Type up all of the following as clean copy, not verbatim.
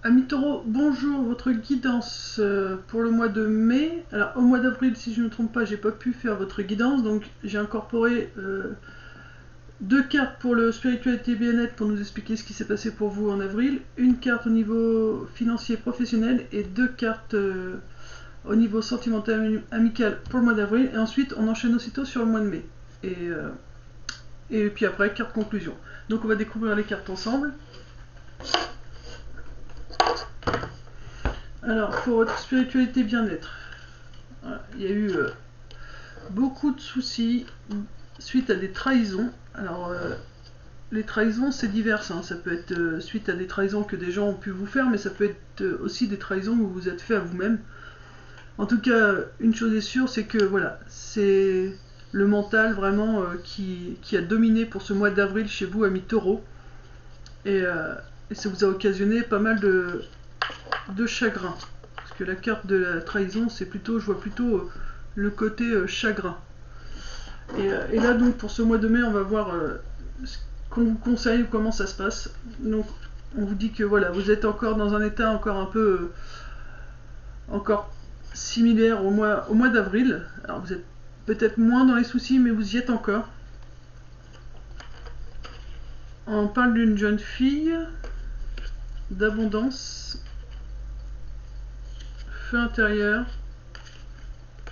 Ami Taureau, bonjour, votre guidance pour le mois de mai. Alors au mois d'avril, si je ne me trompe pas, j'ai pas pu faire votre guidance, donc j'ai incorporé deux cartes pour le spiritualité bien-être pour nous expliquer ce qui s'est passé pour vous en avril, une carte au niveau financier professionnel et deux cartes au niveau sentimental amical pour le mois d'avril, et ensuite on enchaîne aussitôt sur le mois de mai. Et puis après, carte conclusion. Donc on va découvrir les cartes ensemble. Alors, pour votre spiritualité bien-être, voilà, il y a eu beaucoup de soucis suite à des trahisons. Alors, les trahisons, c'est divers. Hein. Ça peut être suite à des trahisons que des gens ont pu vous faire, mais ça peut être aussi des trahisons que vous vous êtes fait à vous-même. En tout cas, une chose est sûre, c'est que voilà, c'est le mental vraiment qui a dominé pour ce mois d'avril chez vous, amis taureaux. Et ça vous a occasionné pas mal de chagrin. Parce que la carte de la trahison, c'est plutôt, je vois plutôt le côté chagrin. Et là, donc, pour ce mois de mai, on va voir ce qu'on vous conseille ou comment ça se passe. Donc, on vous dit que voilà, vous êtes encore dans un état encore un peu encore similaire au mois d'avril. Alors, vous êtes peut-être moins dans les soucis, mais vous y êtes encore. On parle d'une jeune fille, d'abondance, feu intérieur,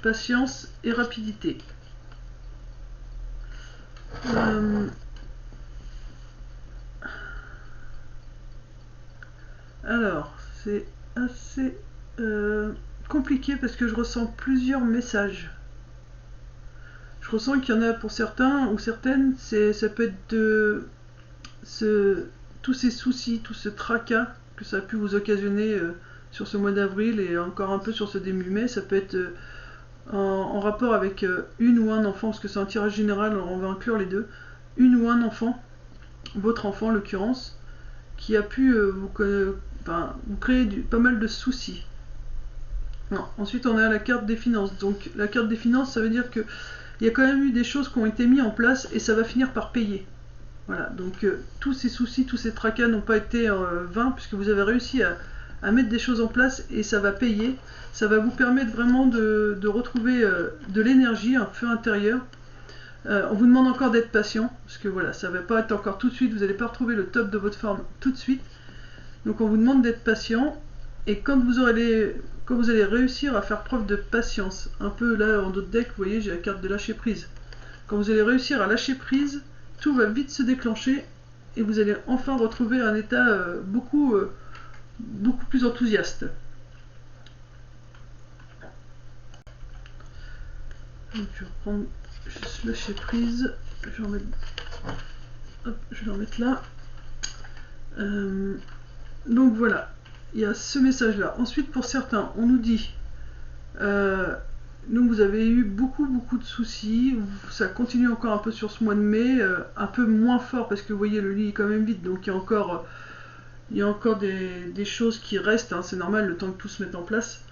patience et rapidité. Alors, c'est assez compliqué parce que je ressens plusieurs messages. Je ressens qu'il y en a pour certains ou certaines, ça peut être tous ces soucis, tout ce tracas que ça a pu vous occasionner sur ce mois d'avril et encore un peu sur ce début mai. Ça peut être en rapport avec une ou un enfant, parce que c'est un tirage général, on va inclure les deux. Une ou un enfant, votre enfant en l'occurrence, qui a pu vous créer pas mal de soucis. Non. Ensuite, on a la carte des finances. Donc, la carte des finances, ça veut dire qu'il y a quand même eu des choses qui ont été mises en place et ça va finir par payer. Voilà. Donc, tous ces soucis, tous ces tracas n'ont pas été vains puisque vous avez réussi à mettre des choses en place et ça va payer. Ça va vous permettre vraiment de retrouver de l'énergie, un feu intérieur. On vous demande encore d'être patient parce que voilà, ça ne va pas être encore tout de suite. Vous n'allez pas retrouver le top de votre forme tout de suite. Donc on vous demande d'être patient et quand vous allez réussir à faire preuve de patience, un peu là en d'autres decks, vous voyez, j'ai la carte de lâcher prise. Quand vous allez réussir à lâcher prise, tout va vite se déclencher et vous allez enfin retrouver un état beaucoup plus enthousiaste. Donc je vais reprendre juste lâcher prise, je vais en mettre là. Donc voilà, il y a ce message là. Ensuite, pour certains, on nous dit donc vous avez eu beaucoup de soucis, ça continue encore un peu sur ce mois de mai, un peu moins fort parce que vous voyez le lit est quand même vide, donc il y a encore des choses qui restent, hein, c'est normal le temps que tout se mette en place.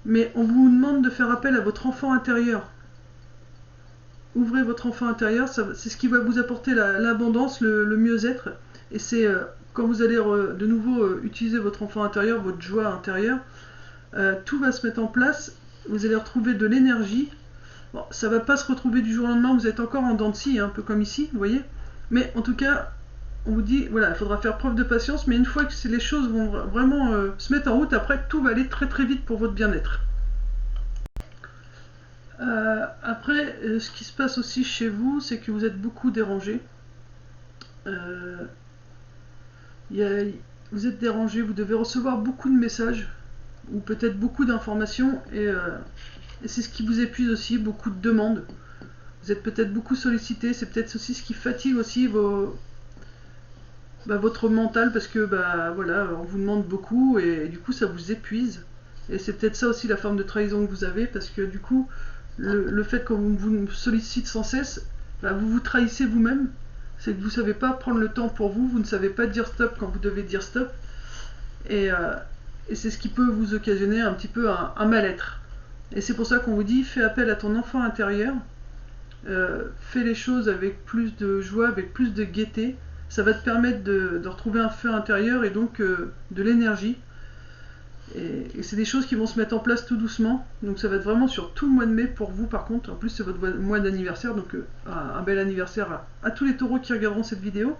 Mais on vous demande de faire appel à votre enfant intérieur. Ouvrez votre enfant intérieur, c'est ce qui va vous apporter l'abondance, le mieux-être. Et c'est quand vous allez de nouveau utiliser votre enfant intérieur, votre joie intérieure, tout va se mettre en place, vous allez retrouver de l'énergie. Bon, ça va pas se retrouver du jour au lendemain, vous êtes encore en dents de scie, un peu comme ici, vous voyez. Mais en tout cas, on vous dit, voilà, il faudra faire preuve de patience, mais une fois que les choses vont vraiment se mettre en route, après, tout va aller très vite pour votre bien-être. Après, ce qui se passe aussi chez vous, c'est que vous êtes beaucoup dérangé. Vous êtes dérangé, vous devez recevoir beaucoup de messages, ou peut-être beaucoup d'informations, et c'est ce qui vous épuise aussi, beaucoup de demandes. Vous êtes peut-être beaucoup sollicité, c'est peut-être aussi ce qui fatigue aussi votre mental, parce que voilà, on vous demande beaucoup, et du coup ça vous épuise. Et c'est peut-être ça aussi la forme de trahison que vous avez, parce que du coup, le fait qu'on vous sollicite sans cesse, vous vous trahissez vous-même. C'est que vous ne savez pas prendre le temps pour vous, vous ne savez pas dire stop quand vous devez dire stop. Et c'est ce qui peut vous occasionner un petit peu un mal-être. Et c'est pour ça qu'on vous dit, fais appel à ton enfant intérieur, fais les choses avec plus de joie, avec plus de gaieté. Ça va te permettre de retrouver un feu intérieur et donc de l'énergie. Et c'est des choses qui vont se mettre en place tout doucement. Donc ça va être vraiment sur tout le mois de mai pour vous par contre. En plus c'est votre mois d'anniversaire, donc un bel anniversaire à tous les taureaux qui regarderont cette vidéo.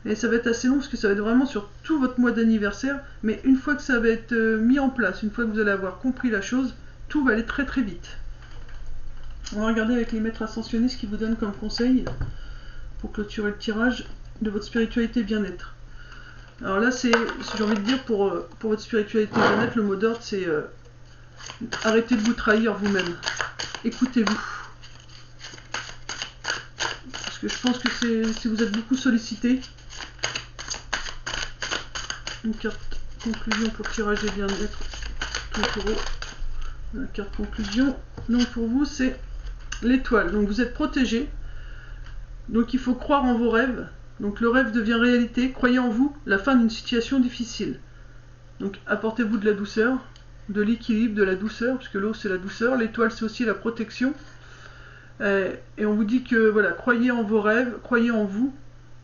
Et ça va être assez long parce que ça va être vraiment sur tout votre mois d'anniversaire. Mais une fois que ça va être mis en place, une fois que vous allez avoir compris la chose, tout va aller très très vite. On va regarder avec les maîtres ascensionnés ce qu'ils vous donnent comme conseil pour clôturer le tirage de votre spiritualité bien-être. Alors là, c'est, j'ai envie de dire, pour votre spiritualité bien-être, le mot d'ordre, c'est arrêtez de vous trahir vous-même. Écoutez-vous. Parce que je pense que si vous êtes beaucoup sollicité, une carte conclusion pour tirage des bien-être, tout taureau. La carte conclusion, donc pour vous, c'est l'étoile. Donc vous êtes protégé. Donc il faut croire en vos rêves. Donc le rêve devient réalité. Croyez en vous, la fin d'une situation difficile. Donc apportez-vous de la douceur, de l'équilibre, de la douceur, puisque l'eau c'est la douceur, l'étoile c'est aussi la protection. Et on vous dit que voilà, croyez en vos rêves, croyez en vous.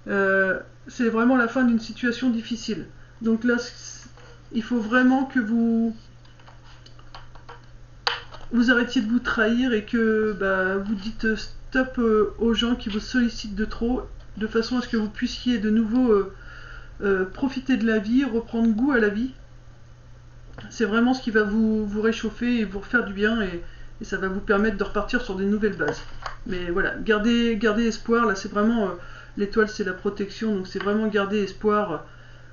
C'est vraiment la fin d'une situation difficile. Donc là, il faut vraiment que vous arrêtiez de vous trahir et que vous dites stop aux gens qui vous sollicitent de trop, de façon à ce que vous puissiez de nouveau profiter de la vie, reprendre goût à la vie. C'est vraiment ce qui va vous réchauffer et vous refaire du bien et ça va vous permettre de repartir sur des nouvelles bases. Mais voilà, gardez espoir, là c'est vraiment, l'étoile c'est la protection, donc c'est vraiment garder espoir,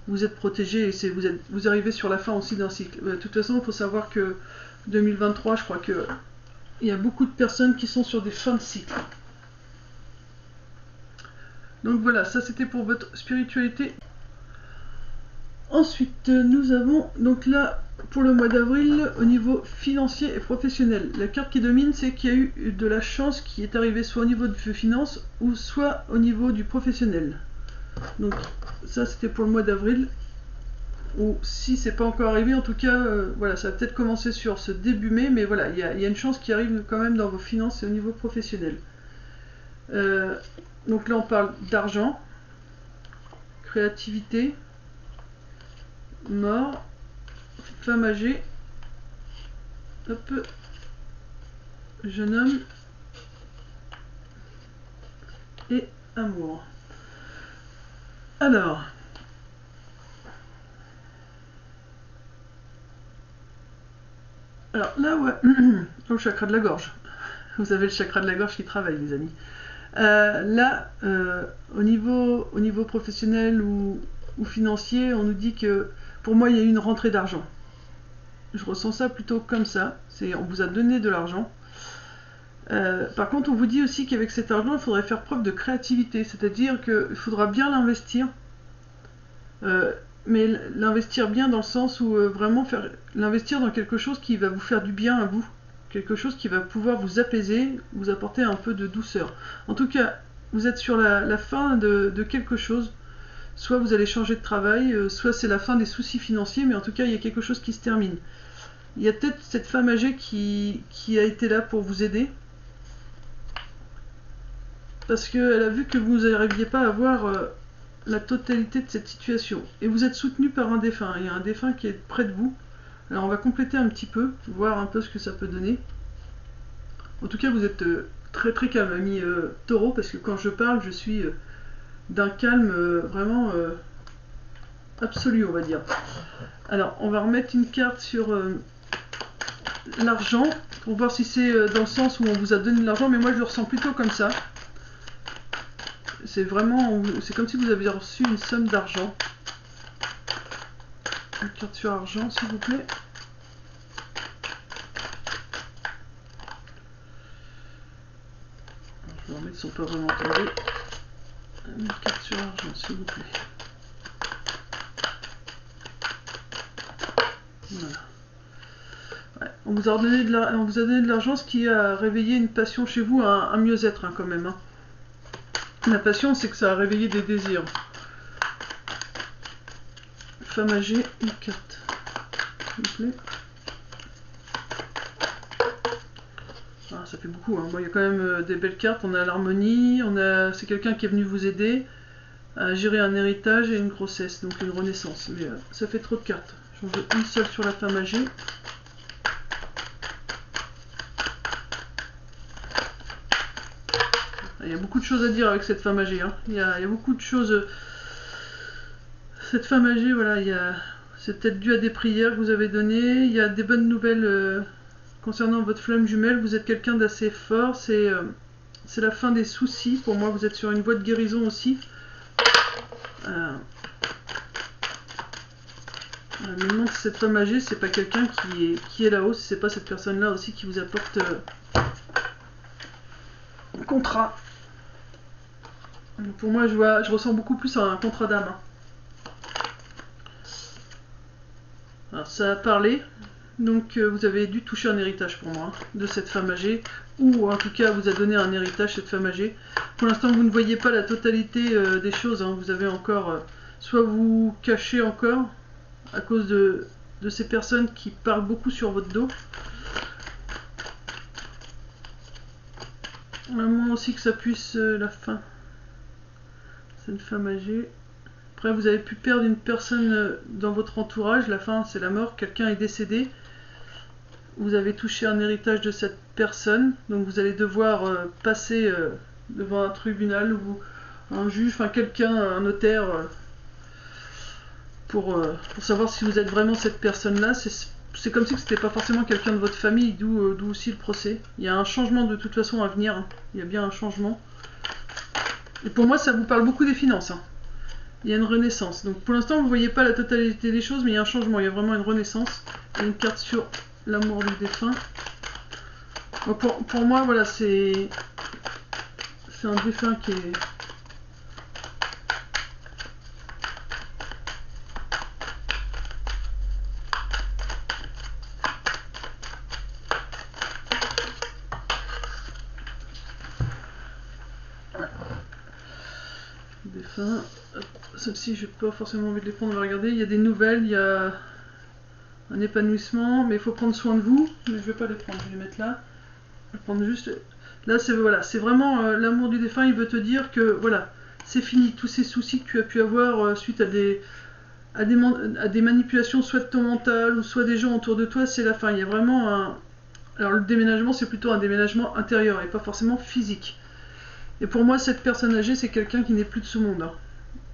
vous êtes protégé et vous arrivez sur la fin aussi d'un cycle. De toute façon, il faut savoir que 2023, je crois que il y a beaucoup de personnes qui sont sur des fins de cycle. Donc voilà, ça c'était pour votre spiritualité. Ensuite, nous avons donc là, pour le mois d'avril, au niveau financier et professionnel. La carte qui domine, c'est qu'il y a eu de la chance qui est arrivée soit au niveau de finances ou soit au niveau du professionnel. Donc ça c'était pour le mois d'avril. Ou si c'est pas encore arrivé, en tout cas, voilà, ça va peut-être commencer sur ce début mai, mais voilà, il y a une chance qui arrive quand même dans vos finances et au niveau professionnel. Donc là, on parle d'argent, créativité, mort, femme âgée, hop, jeune homme et amour. Alors, là, ouais, le chakra de la gorge. Vous avez le chakra de la gorge qui travaille, les amis. Là, au niveau professionnel ou financier, on nous dit que, pour moi, il y a eu une rentrée d'argent. Je ressens ça plutôt comme ça. On vous a donné de l'argent. Par contre, on vous dit aussi qu'avec cet argent, il faudrait faire preuve de créativité. C'est-à-dire qu'il faudra bien l'investir. Mais l'investir bien dans le sens où vraiment l'investir dans quelque chose qui va vous faire du bien à vous. Quelque chose qui va pouvoir vous apaiser, vous apporter un peu de douceur. En tout cas, vous êtes sur la fin de quelque chose. Soit vous allez changer de travail, soit c'est la fin des soucis financiers, mais en tout cas, il y a quelque chose qui se termine. Il y a peut-être cette femme âgée qui a été là pour vous aider. Parce qu'elle a vu que vous n'arriviez pas à voir la totalité de cette situation. Et vous êtes soutenu par un défunt. Il y a un défunt qui est près de vous. Alors on va compléter un petit peu, voir un peu ce que ça peut donner. En tout cas, vous êtes très très calme, ami taureau, parce que quand je parle, je suis d'un calme vraiment absolu, on va dire. Alors, on va remettre une carte sur l'argent, pour voir si c'est dans le sens où on vous a donné de l'argent, mais moi je le ressens plutôt comme ça. C'est vraiment, c'est comme si vous aviez reçu une somme d'argent. Une carte sur argent, s'il vous plaît. Je vais remettre son pas vraiment tombé. Une carte sur argent, s'il vous plaît. Voilà. Ouais, on vous a donné de l'argent, ce qui a réveillé une passion chez vous, un mieux-être hein, quand même. Hein. La passion, c'est que ça a réveillé des désirs. Femme âgée, une carte. S'il vous plaît. Ah, ça fait beaucoup. Hein. Bon, il y a quand même des belles cartes. On a l'harmonie. C'est quelqu'un qui est venu vous aider à gérer un héritage et une grossesse, donc une renaissance. Mais ça fait trop de cartes. J'en veux une seule sur la femme âgée. Il y a beaucoup de choses à dire avec cette femme âgée. Hein. Il y a beaucoup de choses. Cette femme âgée, voilà, c'est peut-être dû à des prières que vous avez données. Il y a des bonnes nouvelles concernant votre flamme jumelle. Vous êtes quelqu'un d'assez fort. C'est la fin des soucis. Pour moi, vous êtes sur une voie de guérison aussi. Je me demande si cette femme âgée, c'est pas quelqu'un qui est là-haut, si c'est pas cette personne-là aussi qui vous apporte un contrat. Pour moi, je ressens beaucoup plus un contrat d'âme. Hein. Alors, ça a parlé, donc vous avez dû toucher un héritage pour moi, hein, de cette femme âgée, ou en tout cas, vous a donné un héritage, cette femme âgée. Pour l'instant, vous ne voyez pas la totalité des choses, hein. Vous avez encore, soit vous cachez encore, à cause de ces personnes qui parlent beaucoup sur votre dos. Moi aussi que ça puisse la fin. C'est une femme âgée. Après, vous avez pu perdre une personne dans votre entourage. La fin, c'est la mort. Quelqu'un est décédé. Vous avez touché un héritage de cette personne. Donc, vous allez devoir passer devant un tribunal ou un juge, enfin quelqu'un, un notaire, pour savoir si vous êtes vraiment cette personne-là. C'est comme si c'était pas forcément quelqu'un de votre famille, d'où aussi le procès. Il y a un changement de toute façon à venir. Hein. Il y a bien un changement. Et pour moi, ça vous parle beaucoup des finances. Hein. Il y a une renaissance. Donc pour l'instant, vous ne voyez pas la totalité des choses, mais il y a un changement. Il y a vraiment une renaissance. Il y a une carte sur l'amour du défunt. Donc pour moi, voilà, c'est un défunt qui est... Défunt. Celle-ci, je n'ai pas forcément envie de les prendre, on va regarder. Il y a des nouvelles, il y a un épanouissement, mais il faut prendre soin de vous. Mais je ne vais pas les prendre, je vais les mettre là. Je vais prendre juste... Là, c'est voilà, vraiment l'amour du défunt, il veut te dire que voilà, c'est fini. Tous ces soucis que tu as pu avoir suite à des manipulations, soit de ton mental, ou soit des gens autour de toi, c'est la fin. Il y a vraiment un... Alors le déménagement, c'est plutôt un déménagement intérieur, et pas forcément physique. Et pour moi, cette personne âgée, c'est quelqu'un qui n'est plus de ce monde. Hein.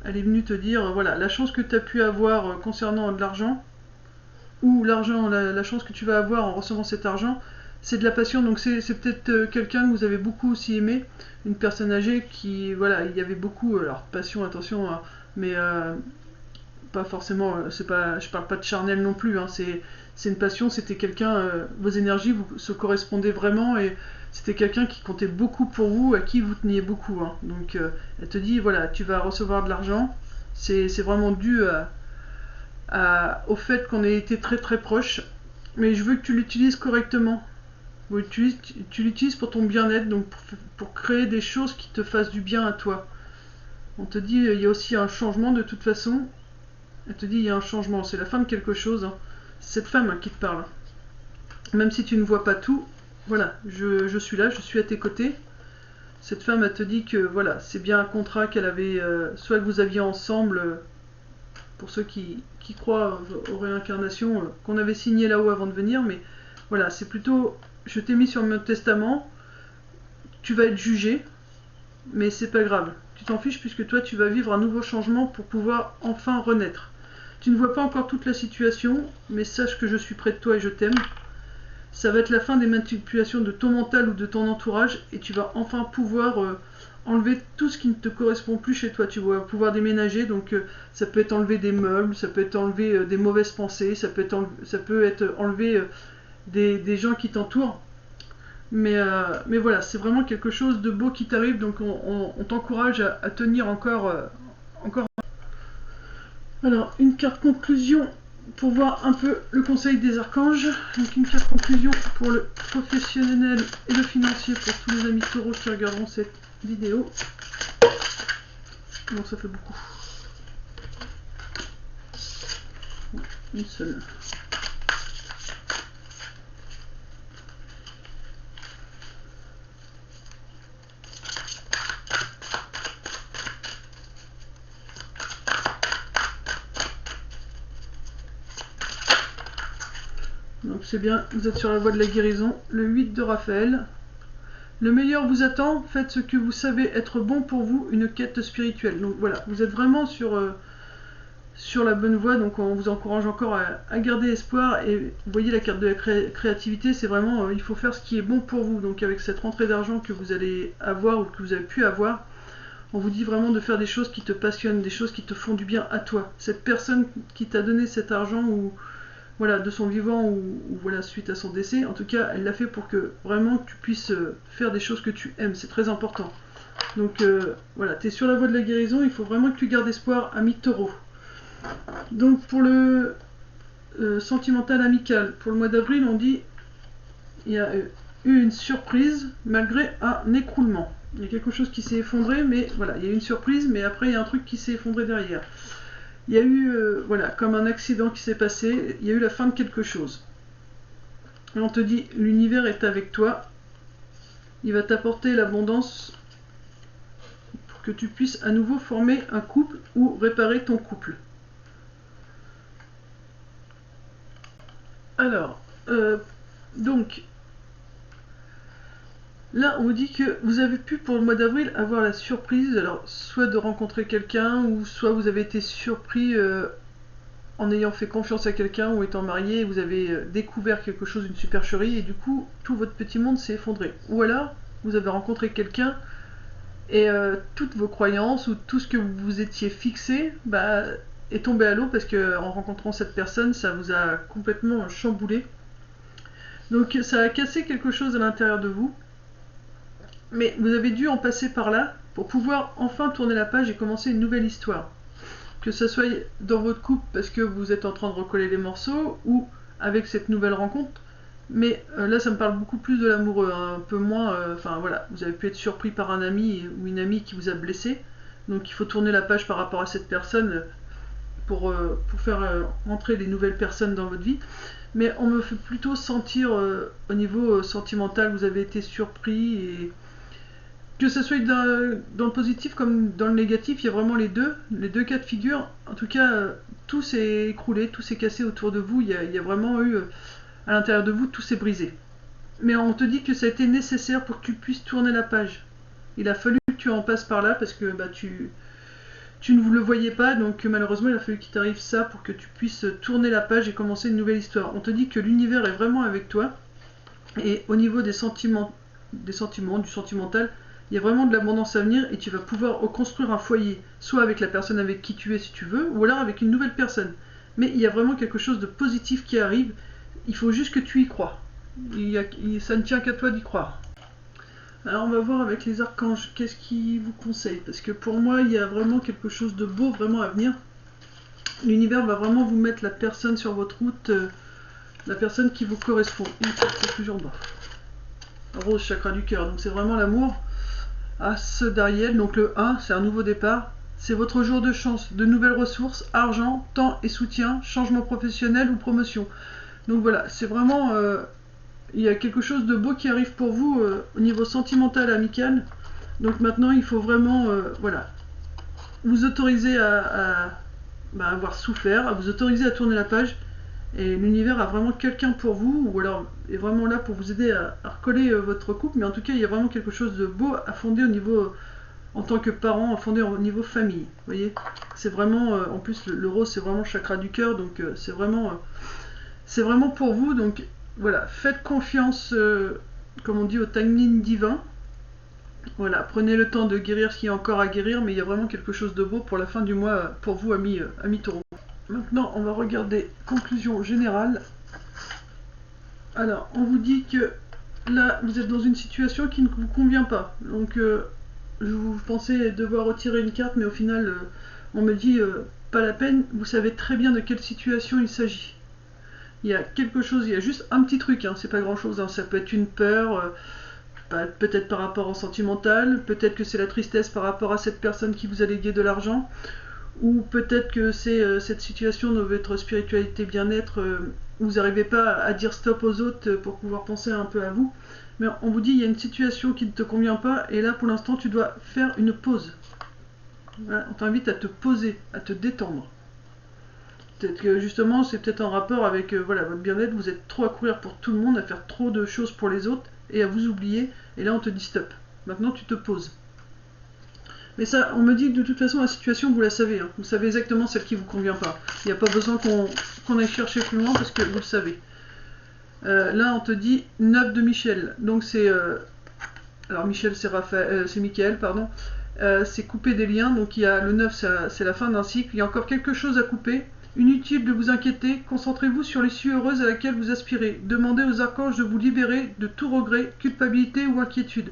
Elle est venue te dire, voilà, la chance que tu as pu avoir concernant de l'argent, ou l'argent, la chance que tu vas avoir en recevant cet argent, c'est de la passion. Donc c'est peut-être quelqu'un que vous avez beaucoup aussi aimé, une personne âgée qui, voilà, il y avait beaucoup, alors passion, attention, hein, mais pas forcément, c'est pas, je parle pas de charnel non plus, hein, c'est une passion, c'était quelqu'un, vos énergies se correspondaient vraiment, et c'était quelqu'un qui comptait beaucoup pour vous, à qui vous teniez beaucoup. Hein. Donc elle te dit, voilà, tu vas recevoir de l'argent, c'est vraiment dû au fait qu'on ait été très très proches, mais je veux que tu l'utilises correctement. Tu l'utilises pour ton bien-être, donc pour créer des choses qui te fassent du bien à toi. On te dit, il y a aussi un changement de toute façon. Elle te dit, il y a un changement, c'est la fin de quelque chose. Hein. C'est cette femme qui te parle. Même si tu ne vois pas tout, voilà, je suis là, je suis à tes côtés. Cette femme, elle te dit que voilà, c'est bien un contrat qu'elle avait, soit que vous aviez ensemble, pour ceux qui croient aux réincarnations, qu'on avait signé là-haut avant de venir, mais voilà, c'est plutôt, je t'ai mis sur mon testament, tu vas être jugé, mais c'est pas grave. Tu t'en fiches puisque toi, tu vas vivre un nouveau changement pour pouvoir enfin renaître. Tu ne vois pas encore toute la situation, mais sache que je suis près de toi et je t'aime. Ça va être la fin des manipulations de ton mental ou de ton entourage, et tu vas enfin pouvoir enlever tout ce qui ne te correspond plus chez toi. Tu vas pouvoir déménager, donc ça peut être enlever des meubles, ça peut être enlever des mauvaises pensées, ça peut être enlever des gens qui t'entourent. Mais voilà, c'est vraiment quelque chose de beau qui t'arrive, donc on t'encourage à tenir encore. Alors, une carte conclusion pour voir un peu le conseil des archanges. Donc une carte conclusion pour le professionnel et le financier pour tous les amis taureaux qui regarderont cette vidéo. Non, ça fait beaucoup. Une seule. Donc c'est bien, vous êtes sur la voie de la guérison. Le 8 de Raphaël. Le meilleur vous attend, faites ce que vous savez être bon pour vous, une quête spirituelle. Donc voilà, vous êtes vraiment sur la bonne voie, donc on vous encourage encore à garder espoir. Et vous voyez la carte de la créativité, c'est vraiment, il faut faire ce qui est bon pour vous. Donc avec cette rentrée d'argent que vous allez avoir ou que vous avez pu avoir, on vous dit vraiment de faire des choses qui te passionnent, des choses qui te font du bien à toi. Cette personne qui t'a donné cet argent, ou voilà, de son vivant ou voilà, suite à son décès, en tout cas, elle l'a fait pour que vraiment tu puisses faire des choses que tu aimes, c'est très important. Donc voilà, tu es sur la voie de la guérison, il faut vraiment que tu gardes espoir, ami Taureau. Donc pour le sentimental amical, pour le mois d'avril, on dit il y a eu une surprise malgré un écroulement. Il y a quelque chose qui s'est effondré, mais voilà, il y a eu une surprise, mais après il y a un truc qui s'est effondré derrière. Il y a eu, voilà, comme un accident qui s'est passé, il y a eu la fin de quelque chose. Et on te dit, l'univers est avec toi, il va t'apporter l'abondance pour que tu puisses à nouveau former un couple ou réparer ton couple. Alors, donc, là on vous dit que vous avez pu pour le mois d'avril avoir la surprise, alors soit de rencontrer quelqu'un, ou soit vous avez été surpris en ayant fait confiance à quelqu'un ou étant marié, vous avez découvert quelque chose, une supercherie, et du coup tout votre petit monde s'est effondré. Ou alors vous avez rencontré quelqu'un et toutes vos croyances ou tout ce que vous vous étiez fixé est tombé à l'eau, parce que en rencontrant cette personne, ça vous a complètement chamboulé. Donc ça a cassé quelque chose à l'intérieur de vous, mais vous avez dû en passer par là pour pouvoir enfin tourner la page et commencer une nouvelle histoire. Que ce soit dans votre couple parce que vous êtes en train de recoller les morceaux, ou avec cette nouvelle rencontre. Mais là ça me parle beaucoup plus de l'amoureux, hein, un peu moins, enfin voilà, vous avez pu être surpris par un ami ou une amie qui vous a blessé, donc il faut tourner la page par rapport à cette personne pour faire entrer des nouvelles personnes dans votre vie. Mais on me fait plutôt sentir au niveau sentimental, vous avez été surpris, et que ce soit dans le positif comme dans le négatif, il y a vraiment les deux cas de figure. En tout cas, tout s'est écroulé, tout s'est cassé autour de vous, il y a vraiment eu, à l'intérieur de vous, tout s'est brisé. Mais on te dit que ça a été nécessaire pour que tu puisses tourner la page. Il a fallu que tu en passes par là, parce que tu ne le voyais pas, donc malheureusement il a fallu qu'il t'arrive ça pour que tu puisses tourner la page et commencer une nouvelle histoire. On te dit que l'univers est vraiment avec toi, et au niveau des sentiments, du sentimental, il y a vraiment de l'abondance à venir, et tu vas pouvoir reconstruire un foyer, soit avec la personne avec qui tu es si tu veux, ou alors avec une nouvelle personne. Mais il y a vraiment quelque chose de positif qui arrive, il faut juste que tu y crois. Ça ne tient qu'à toi d'y croire. Alors on va voir avec les archanges, qu'est-ce qu'ils vous conseillent, parce que pour moi il y a vraiment quelque chose de beau vraiment à venir. L'univers va vraiment vous mettre la personne sur votre route, la personne qui vous correspond. C'est toujours bas. Rose, chakra du cœur, donc c'est vraiment l'amour. As d'Ariel, donc le 1, c'est un nouveau départ. C'est votre jour de chance, de nouvelles ressources, argent, temps et soutien, changement professionnel ou promotion. Donc voilà, c'est vraiment... il y a quelque chose de beau qui arrive pour vous au niveau sentimental, amical. Donc maintenant, il faut vraiment voilà, vous autoriser à avoir souffert, à vous autoriser à tourner la page. Et l'univers a vraiment quelqu'un pour vous, ou alors est vraiment là pour vous aider à recoller votre couple. Mais en tout cas, il y a vraiment quelque chose de beau à fonder au niveau, en tant que parent, à fonder au niveau famille. Vous voyez, c'est vraiment, en plus le rose c'est vraiment chakra du cœur, donc c'est vraiment pour vous. Donc voilà, faites confiance, comme on dit, au timing divin. Voilà, prenez le temps de guérir ce qui est encore à guérir, mais il y a vraiment quelque chose de beau pour la fin du mois pour vous, amis Taureau. Maintenant, on va regarder conclusion générale. Alors, on vous dit que là, vous êtes dans une situation qui ne vous convient pas. Donc, vous pensez devoir retirer une carte, mais au final, on me dit pas la peine. Vous savez très bien de quelle situation il s'agit. Il y a quelque chose, il y a juste un petit truc, hein, c'est pas grand chose, hein, ça peut être une peur, peut-être par rapport au sentimental, peut-être que c'est la tristesse par rapport à cette personne qui vous a légué de l'argent, ou peut-être que c'est cette situation de votre spiritualité bien-être, vous n'arrivez pas à dire stop aux autres pour pouvoir penser un peu à vous, mais on vous dit il y a une situation qui ne te convient pas, et là pour l'instant tu dois faire une pause. Voilà, on t'invite à te poser, à te détendre. Peut-être que justement, c'est peut-être en rapport avec voilà, votre bien-être, vous êtes trop à courir pour tout le monde, à faire trop de choses pour les autres, et à vous oublier, et là on te dit stop. Maintenant tu te poses. Mais ça, on me dit que de toute façon, la situation, vous la savez. Hein. Vous savez exactement celle qui vous convient pas. Il n'y a pas besoin qu'on aille chercher plus loin parce que vous le savez. Là, on te dit 9 de Michel. Donc c'est... alors Michel, c'est Michael, pardon. C'est couper des liens. Donc il y a le 9, c'est la fin d'un cycle. Il y a encore quelque chose à couper. Inutile de vous inquiéter. Concentrez-vous sur l'issue heureuse à laquelle vous aspirez. Demandez aux archanges de vous libérer de tout regret, culpabilité ou inquiétude.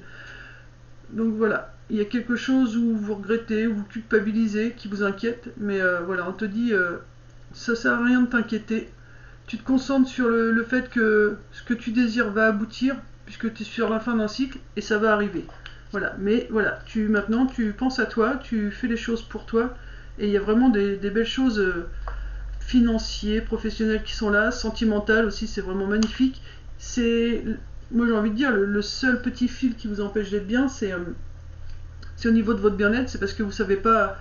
Donc voilà, il y a quelque chose où vous regrettez, où vous culpabilisez, qui vous inquiète, mais voilà, on te dit, ça sert à rien de t'inquiéter. Tu te concentres sur le fait que ce que tu désires va aboutir, puisque tu es sur la fin d'un cycle, et ça va arriver. Voilà, mais voilà, maintenant tu penses à toi, tu fais les choses pour toi, et il y a vraiment des belles choses financières, professionnelles qui sont là, sentimentales aussi, c'est vraiment magnifique. Moi j'ai envie de dire, le seul petit fil qui vous empêche d'être bien, c'est au niveau de votre bien-être, c'est parce que vous savez pas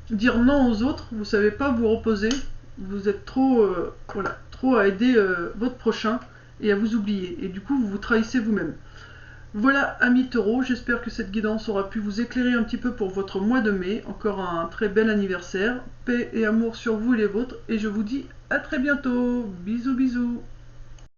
dire non aux autres, vous savez pas vous reposer, vous êtes trop, voilà, trop à aider votre prochain et à vous oublier, et du coup vous vous trahissez vous-même. Voilà, amis taureaux, j'espère que cette guidance aura pu vous éclairer un petit peu pour votre mois de mai. Encore un très bel anniversaire, paix et amour sur vous et les vôtres, et je vous dis à très bientôt, bisous bisous.